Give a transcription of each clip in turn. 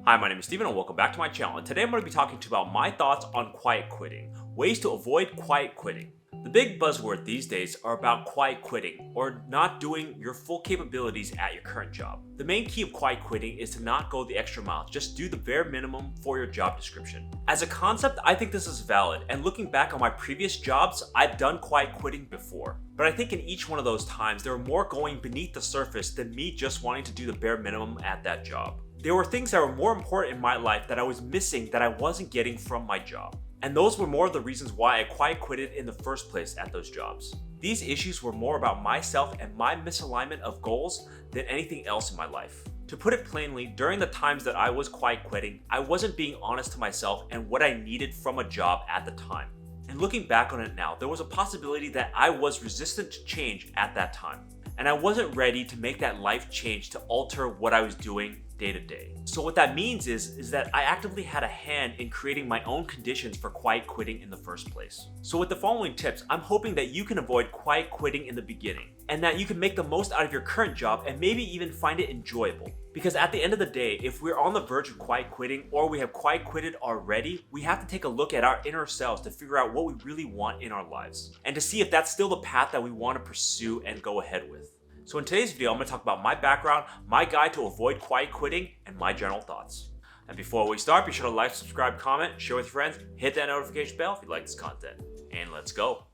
Hi, my name is Steven and welcome back to my channel, and today I'm going to be talking about my thoughts on quiet quitting, ways to avoid quiet quitting. The big buzzword these days are about quiet quitting, or not doing your full capabilities at your current job. The main key of quiet quitting is to not go the extra mile, just do the bare minimum for your job description. As a concept, I think this is valid, and looking back on my previous jobs, I've done quiet quitting before. But I think in each one of those times, there were more going beneath the surface than me just wanting to do the bare minimum at that job. There were things that were more important in my life that I was missing that I wasn't getting from my job. And those were more of the reasons why I quiet quitted in the first place at those jobs. These issues were more about myself and my misalignment of goals than anything else in my life. To put it plainly, during the times that I was quiet quitting, I wasn't being honest to myself and what I needed from a job at the time. And looking back on it now, there was a possibility that I was resistant to change at that time. And I wasn't ready to make that life change to alter what I was doing day to day. So what that means is that I actively had a hand in creating my own conditions for quiet quitting in the first place. So with the following tips, I'm hoping that you can avoid quiet quitting in the beginning and that you can make the most out of your current job and maybe even find it enjoyable. Because at the end of the day, if we're on the verge of quiet quitting or we have quiet quitted already, we have to take a look at our inner selves to figure out what we really want in our lives and to see if that's still the path that we want to pursue and go ahead with. So in today's video, I'm going to talk about my background, my guide to avoid quiet quitting, and my general thoughts. And before we start, be sure to like, subscribe, comment, share with your friends, hit that notification bell if you like this content. And let's go.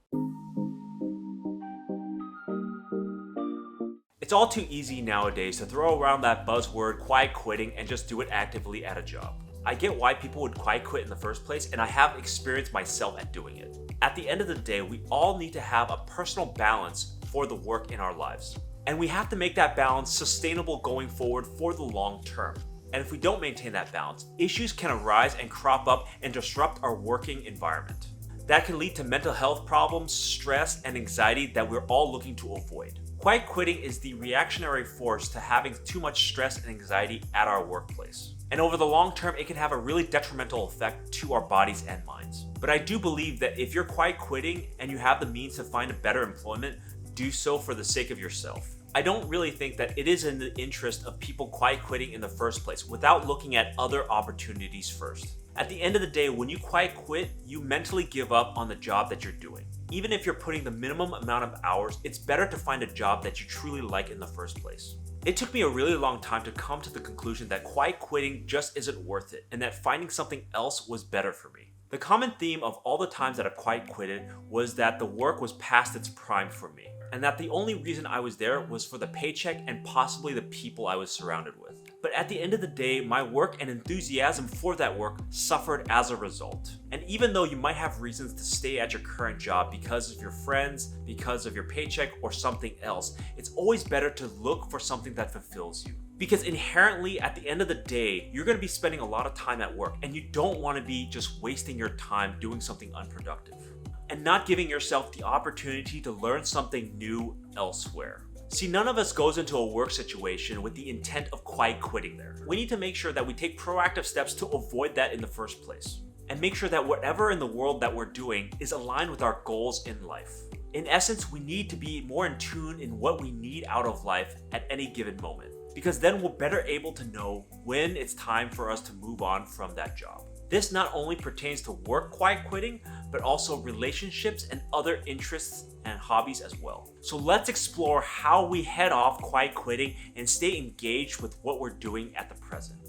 It's all too easy nowadays to throw around that buzzword quiet quitting and just do it actively at a job. I get why people would quiet quit in the first place, and I have experienced myself at doing it. At the end of the day, we all need to have a personal balance for the work in our lives. And we have to make that balance sustainable going forward for the long term. And if we don't maintain that balance, issues can arise and crop up and disrupt our working environment. That can lead to mental health problems, stress, and anxiety that we're all looking to avoid. Quiet quitting is the reactionary force to having too much stress and anxiety at our workplace. And over the long term, it can have a really detrimental effect to our bodies and minds. But I do believe that if you're quiet quitting and you have the means to find a better employment, do so for the sake of yourself. I don't really think that it is in the interest of people quiet quitting in the first place without looking at other opportunities first. At the end of the day, when you quiet quit, you mentally give up on the job that you're doing. Even if you're putting the minimum amount of hours, it's better to find a job that you truly like in the first place. It took me a really long time to come to the conclusion that quiet quitting just isn't worth it and that finding something else was better for me. The common theme of all the times that I quiet quitted was that the work was past its prime for me, and that the only reason I was there was for the paycheck and possibly the people I was surrounded with. But at the end of the day, my work and enthusiasm for that work suffered as a result. And even though you might have reasons to stay at your current job because of your friends, because of your paycheck, or something else, it's always better to look for something that fulfills you. Because inherently, at the end of the day, you're going to be spending a lot of time at work, and you don't want to be just wasting your time doing something unproductive and not giving yourself the opportunity to learn something new elsewhere. See, none of us goes into a work situation with the intent of quiet quitting there. We need to make sure that we take proactive steps to avoid that in the first place, and make sure that whatever in the world that we're doing is aligned with our goals in life. In essence, we need to be more in tune in what we need out of life at any given moment, because then we're better able to know when it's time for us to move on from that job. This not only pertains to work quiet quitting, but also relationships and other interests and hobbies as well. So let's explore how we head off quiet quitting and stay engaged with what we're doing at the present.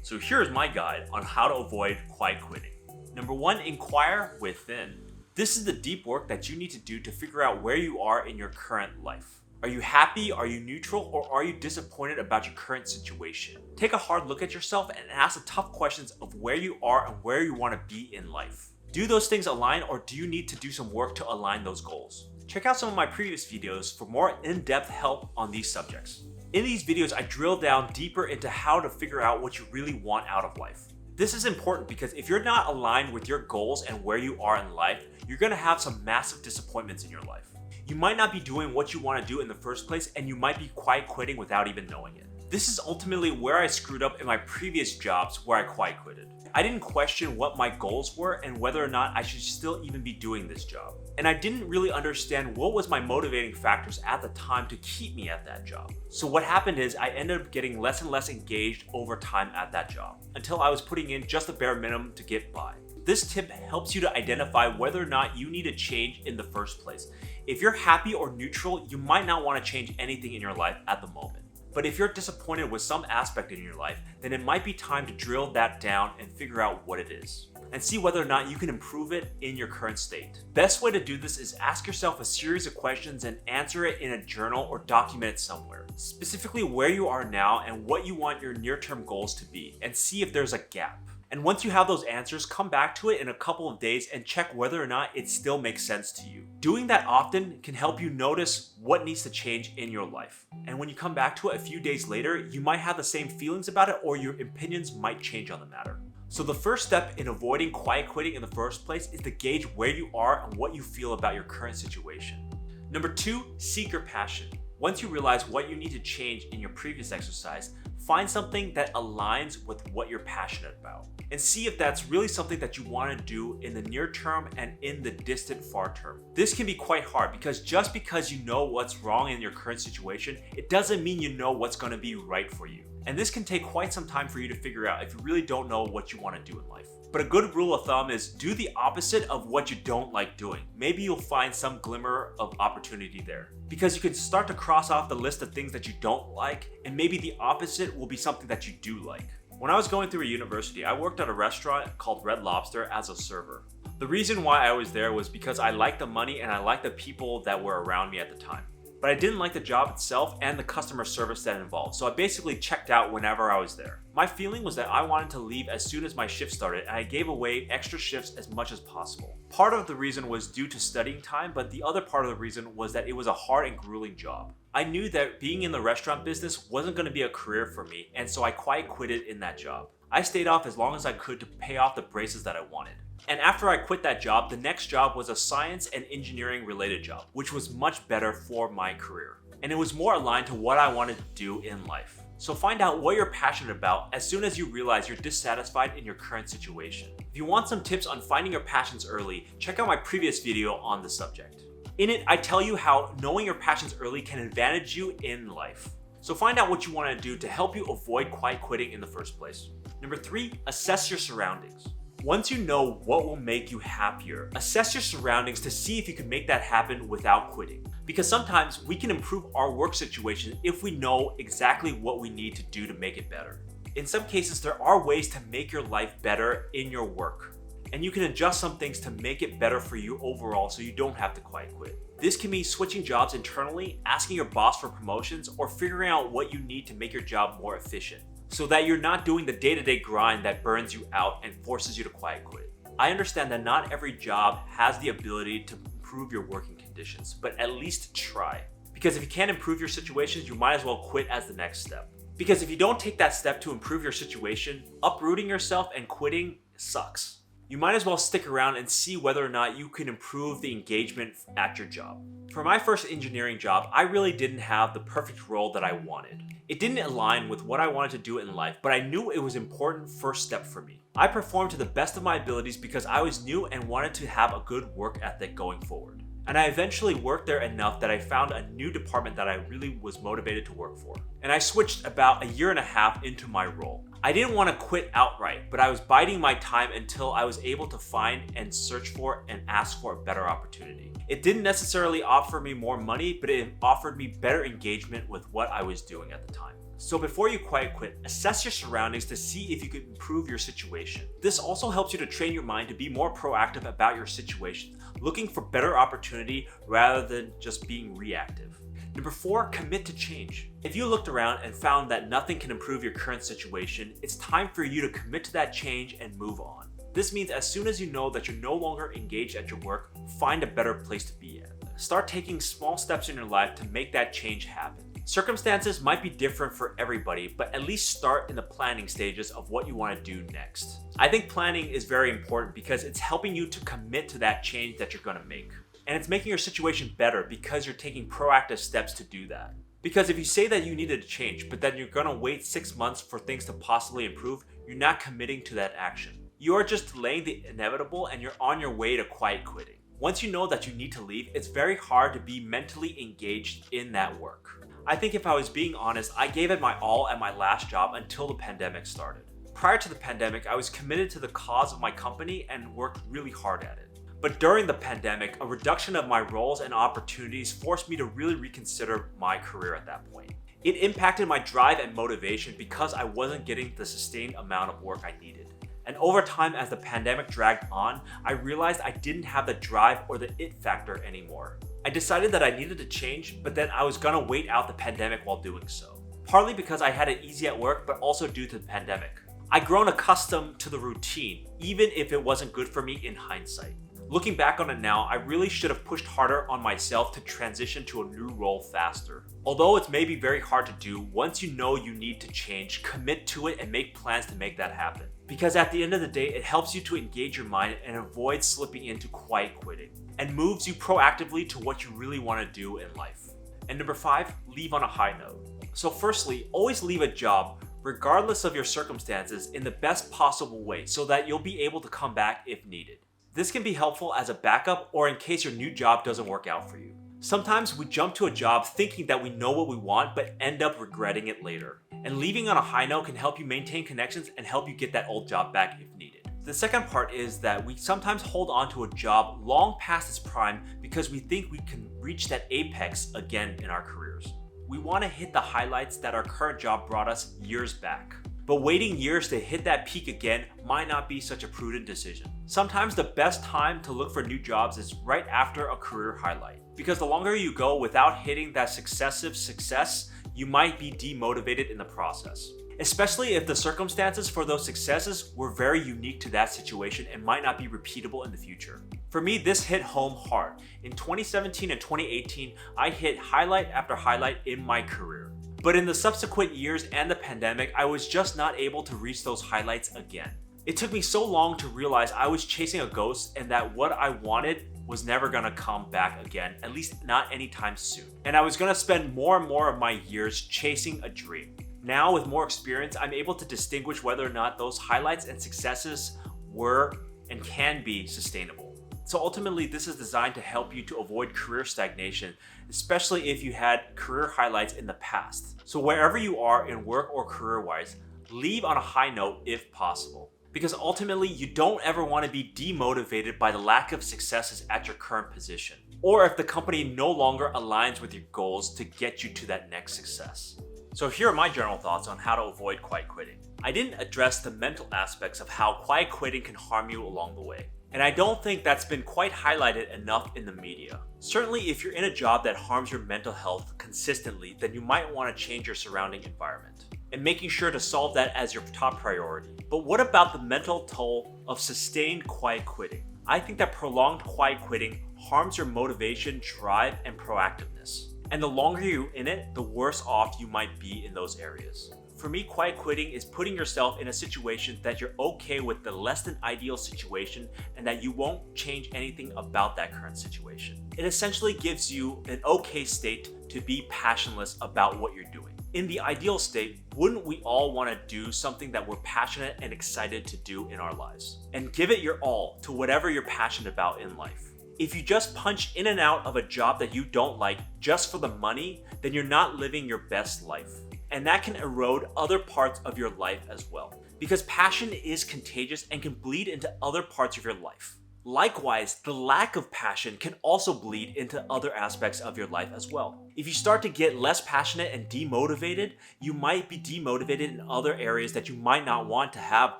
So here's my guide on how to avoid quiet quitting. Number 1, inquire within. This is the deep work that you need to do to figure out where you are in your current life. Are you happy, are you neutral, or are you disappointed about your current situation? Take a hard look at yourself and ask the tough questions of where you are and where you want to be in life. Do those things align, or do you need to do some work to align those goals? Check out some of my previous videos for more in-depth help on these subjects. In these videos, I drill down deeper into how to figure out what you really want out of life. This is important because if you're not aligned with your goals and where you are in life, you're going to have some massive disappointments in your life. You might not be doing what you want to do in the first place, and you might be quiet quitting without even knowing it. This is ultimately where I screwed up in my previous jobs where I quiet quitted. I didn't question what my goals were and whether or not I should still even be doing this job. And I didn't really understand what was my motivating factors at the time to keep me at that job. So what happened is I ended up getting less and less engaged over time at that job until I was putting in just the bare minimum to get by. This tip helps you to identify whether or not you need a change in the first place. If you're happy or neutral, you might not want to change anything in your life at the moment. But if you're disappointed with some aspect in your life, then it might be time to drill that down and figure out what it is, and see whether or not you can improve it in your current state. Best way to do this is ask yourself a series of questions and answer it in a journal or document it somewhere. Specifically where you are now and what you want your near-term goals to be, and see if there's a gap. And once you have those answers, come back to it in a couple of days and check whether or not it still makes sense to you. Doing that often can help you notice what needs to change in your life. And when you come back to it a few days later, you might have the same feelings about it or your opinions might change on the matter. So the first step in avoiding quiet quitting in the first place is to gauge where you are and what you feel about your current situation. Number 2, seek your passion. Once you realize what you need to change in your previous exercise, find something that aligns with what you're passionate about and see if that's really something that you want to do in the near term and in the distant far term. This can be quite hard because just because you know what's wrong in your current situation, it doesn't mean you know what's going to be right for you. And this can take quite some time for you to figure out if you really don't know what you want to do in life. But a good rule of thumb is do the opposite of what you don't like doing. Maybe you'll find some glimmer of opportunity there. Because you can start to cross off the list of things that you don't like, and maybe the opposite will be something that you do like. When I was going through a university, I worked at a restaurant called Red Lobster as a server. The reason why I was there was because I liked the money and I liked the people that were around me at the time. But I didn't like the job itself and the customer service that it involved, so I basically checked out whenever I was there. My feeling was that I wanted to leave as soon as my shift started, and I gave away extra shifts as much as possible. Part of the reason was due to studying time, but the other part of the reason was that it was a hard and grueling job. I knew that being in the restaurant business wasn't going to be a career for me, and so I quiet quitted in that job. I stayed off as long as I could to pay off the braces that I wanted. And after I quit that job, the next job was a science and engineering related job, which was much better for my career. And it was more aligned to what I wanted to do in life. So find out what you're passionate about as soon as you realize you're dissatisfied in your current situation. If you want some tips on finding your passions early, check out my previous video on the subject. In it, I tell you how knowing your passions early can advantage you in life. So find out what you want to do to help you avoid quiet quitting in the first place. Number 3, assess your surroundings. Once you know what will make you happier, assess your surroundings to see if you can make that happen without quitting. Because sometimes we can improve our work situation if we know exactly what we need to do to make it better. In some cases, there are ways to make your life better in your work. And you can adjust some things to make it better for you overall so you don't have to quiet quit. This can mean switching jobs internally, asking your boss for promotions, or figuring out what you need to make your job more efficient, so that you're not doing the day-to-day grind that burns you out and forces you to quiet quit. I understand that not every job has the ability to improve your working conditions, but at least try. Because if you can't improve your situations, you might as well quit as the next step. Because if you don't take that step to improve your situation, uprooting yourself and quitting sucks. You might as well stick around and see whether or not you can improve the engagement at your job. For my first engineering job, I really didn't have the perfect role that I wanted. It didn't align with what I wanted to do in life, but I knew it was an important first step for me. I performed to the best of my abilities because I was new and wanted to have a good work ethic going forward. And I eventually worked there enough that I found a new department that I really was motivated to work for. And I switched about a year and a half into my role. I didn't want to quit outright, but I was biding my time until I was able to find and search for and ask for a better opportunity. It didn't necessarily offer me more money, but it offered me better engagement with what I was doing at the time. So before you quiet quit, assess your surroundings to see if you can improve your situation. This also helps you to train your mind to be more proactive about your situation, looking for better opportunity rather than just being reactive. Number 4, commit to change. If you looked around and found that nothing can improve your current situation, it's time for you to commit to that change and move on. This means as soon as you know that you're no longer engaged at your work, find a better place to be at. Start taking small steps in your life to make that change happen. Circumstances might be different for everybody, but at least start in the planning stages of what you want to do next. I think planning is very important because it's helping you to commit to that change that you're going to make. And it's making your situation better because you're taking proactive steps to do that. Because if you say that you needed to change, but then you're gonna wait 6 months for things to possibly improve, you're not committing to that action. You are just delaying the inevitable and you're on your way to quiet quitting. Once you know that you need to leave, it's very hard to be mentally engaged in that work. I think if I was being honest, I gave it my all at my last job until the pandemic started. Prior to the pandemic, I was committed to the cause of my company and worked really hard at it. But during the pandemic, a reduction of my roles and opportunities forced me to really reconsider my career at that point. It impacted my drive and motivation because I wasn't getting the sustained amount of work I needed. And over time, as the pandemic dragged on, I realized I didn't have the drive or the it factor anymore. I decided that I needed to change, but then I was gonna wait out the pandemic while doing so. Partly because I had it easy at work, but also due to the pandemic. I'd grown accustomed to the routine, even if it wasn't good for me in hindsight. Looking back on it now, I really should have pushed harder on myself to transition to a new role faster. Although it's maybe very hard to do, once you know you need to change, commit to it and make plans to make that happen. Because at the end of the day, it helps you to engage your mind and avoid slipping into quiet quitting, and moves you proactively to what you really want to do in life. And number 5, leave on a high note. So firstly, always leave a job, regardless of your circumstances, in the best possible way so that you'll be able to come back if needed. This can be helpful as a backup or in case your new job doesn't work out for you. Sometimes we jump to a job thinking that we know what we want but end up regretting it later. And leaving on a high note can help you maintain connections and help you get that old job back if needed. The second part is that we sometimes hold on to a job long past its prime because we think we can reach that apex again in our careers. We want to hit the highlights that our current job brought us years back. But waiting years to hit that peak again might not be such a prudent decision. Sometimes the best time to look for new jobs is right after a career highlight. Because the longer you go without hitting that successive success, you might be demotivated in the process. Especially if the circumstances for those successes were very unique to that situation and might not be repeatable in the future. For me, this hit home hard. In 2017 and 2018, I hit highlight after highlight in my career. But in the subsequent years and the pandemic, I was just not able to reach those highlights again. It took me so long to realize I was chasing a ghost and that what I wanted was never gonna come back again, at least not anytime soon. And I was gonna spend more and more of my years chasing a dream. Now, with more experience, I'm able to distinguish whether or not those highlights and successes were and can be sustainable. So ultimately, this is designed to help you to avoid career stagnation, especially if you had career highlights in the past. So wherever you are in work or career-wise, leave on a high note if possible. Because ultimately, you don't ever want to be demotivated by the lack of successes at your current position, or if the company no longer aligns with your goals to get you to that next success. So here are my general thoughts on how to avoid quiet quitting. I didn't address the mental aspects of how quiet quitting can harm you along the way. And I don't think that's been quite highlighted enough in the media. Certainly, if you're in a job that harms your mental health consistently, then you might want to change your surrounding environment, and making sure to solve that as your top priority. But what about the mental toll of sustained quiet quitting? I think that prolonged quiet quitting harms your motivation, drive, and proactiveness. And the longer you're in it, the worse off you might be in those areas. For me, quiet quitting is putting yourself in a situation that you're okay with the less than ideal situation and that you won't change anything about that current situation. It essentially gives you an okay state to be passionless about what you're doing. In the ideal state, wouldn't we all want to do something that we're passionate and excited to do in our lives? And give it your all to whatever you're passionate about in life. If you just punch in and out of a job that you don't like just for the money, then you're not living your best life. And that can erode other parts of your life as well. Because passion is contagious and can bleed into other parts of your life. Likewise, the lack of passion can also bleed into other aspects of your life as well. If you start to get less passionate and demotivated, you might be demotivated in other areas that you might not want to have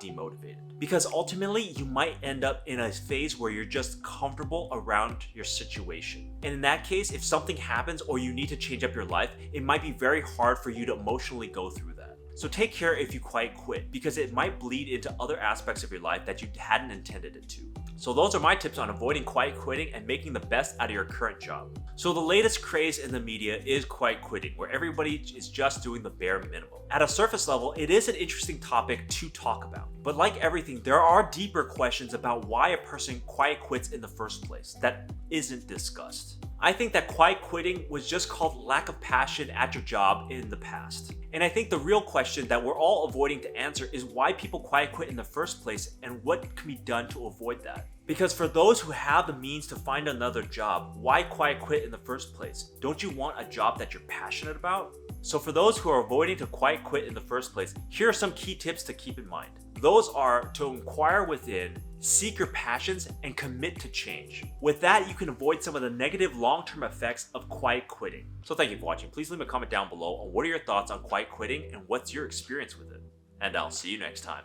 demotivated. Because ultimately, you might end up in a phase where you're just comfortable around your situation. And in that case, if something happens or you need to change up your life, it might be very hard for you to emotionally go through that. So take care if you quiet quit, because it might bleed into other aspects of your life that you hadn't intended it to. So those are my tips on avoiding quiet quitting and making the best out of your current job. So the latest craze in the media is quiet quitting, where everybody is just doing the bare minimum. At a surface level, it is an interesting topic to talk about. But like everything, there are deeper questions about why a person quiet quits in the first place that isn't discussed. I think that quiet quitting was just called lack of passion at your job in the past. And I think the real question that we're all avoiding to answer is why people quiet quit in the first place and what can be done to avoid that. Because for those who have the means to find another job, why quiet quit in the first place? Don't you want a job that you're passionate about? So for those who are avoiding to quiet quit in the first place, here are some key tips to keep in mind. Those are to inquire within, seek your passions, and commit to change. With that, you can avoid some of the negative long-term effects of quiet quitting. So thank you for watching. Please leave a comment down below on what are your thoughts on quiet quitting and what's your experience with it. And I'll see you next time.